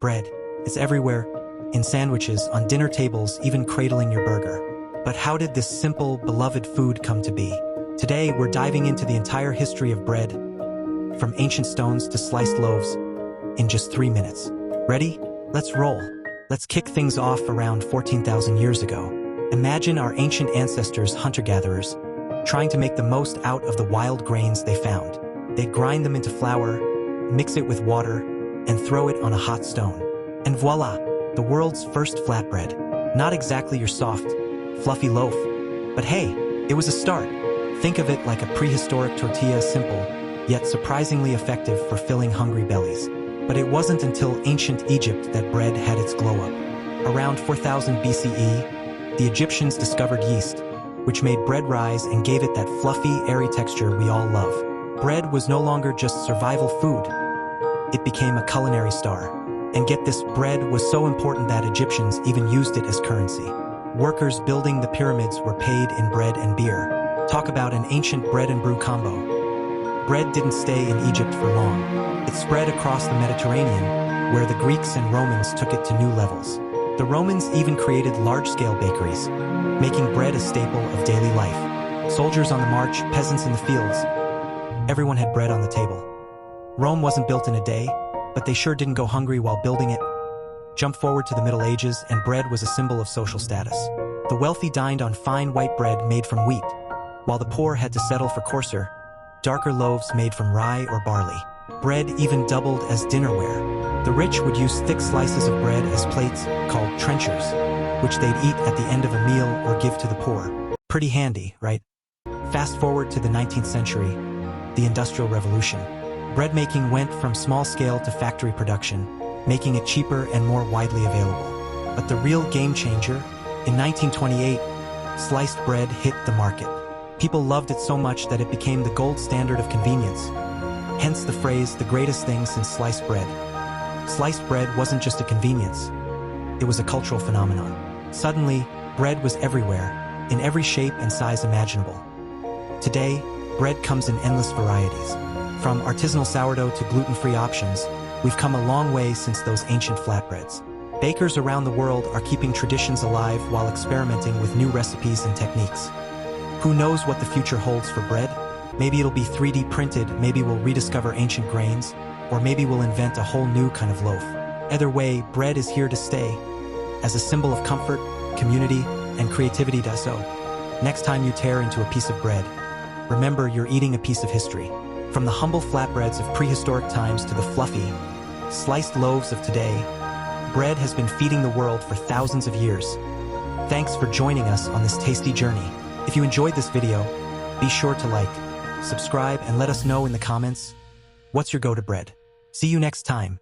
Bread. It's everywhere, in sandwiches, on dinner tables, even cradling your burger. But how did this simple, beloved food come to be? Today, we're diving into the entire history of bread, from ancient stones to sliced loaves, in just 3 minutes. Ready? Let's roll. Let's kick things off around 14,000 years ago. Imagine our ancient ancestors, hunter-gatherers, trying to make the most out of the wild grains they found. They'd grind them into flour, mix it with water, and throw it on a hot stone. And voila, the world's first flatbread. Not exactly your soft, fluffy loaf, but hey, it was a start. Think of it like a prehistoric tortilla, simple, yet surprisingly effective for filling hungry bellies. But it wasn't until ancient Egypt that bread had its glow-up. Around 4000 BCE, the Egyptians discovered yeast, which made bread rise and gave it that fluffy, airy texture we all love. Bread was no longer just survival food. It became a culinary star. And get this, bread was so important that Egyptians even used it as currency. Workers building the pyramids were paid in bread and beer. Talk about an ancient bread and brew combo. Bread didn't stay in Egypt for long. It spread across the Mediterranean, where the Greeks and Romans took it to new levels. The Romans even created large-scale bakeries, making bread a staple of daily life. Soldiers on the march, peasants in the fields, everyone had bread on the table. Rome wasn't built in a day, but they sure didn't go hungry while building it. Jump forward to the Middle Ages, and bread was a symbol of social status. The wealthy dined on fine white bread made from wheat, while the poor had to settle for coarser, darker loaves made from rye or barley. Bread even doubled as dinnerware. The rich would use thick slices of bread as plates, called trenchers, which they'd eat at the end of a meal or give to the poor. Pretty handy, right? Fast forward to the 19th century, the Industrial Revolution. Bread making went from small scale to factory production, making it cheaper and more widely available. But the real game changer, in 1928, sliced bread hit the market. People loved it so much that it became the gold standard of convenience. Hence the phrase, the greatest thing since sliced bread. Sliced bread wasn't just a convenience, it was a cultural phenomenon. Suddenly, bread was everywhere, in every shape and size imaginable. Today, bread comes in endless varieties. From artisanal sourdough to gluten-free options, we've come a long way since those ancient flatbreads. Bakers around the world are keeping traditions alive while experimenting with new recipes and techniques. Who knows what the future holds for bread? Maybe it'll be 3D printed, maybe we'll rediscover ancient grains, or maybe we'll invent a whole new kind of loaf. Either way, bread is here to stay, as a symbol of comfort, community, and creativity. So, next time you tear into a piece of bread, remember you're eating a piece of history. From the humble flatbreads of prehistoric times to the fluffy, sliced loaves of today, bread has been feeding the world for thousands of years. Thanks for joining us on this tasty journey. If you enjoyed this video, be sure to like, subscribe, and let us know in the comments, what's your go-to bread? See you next time.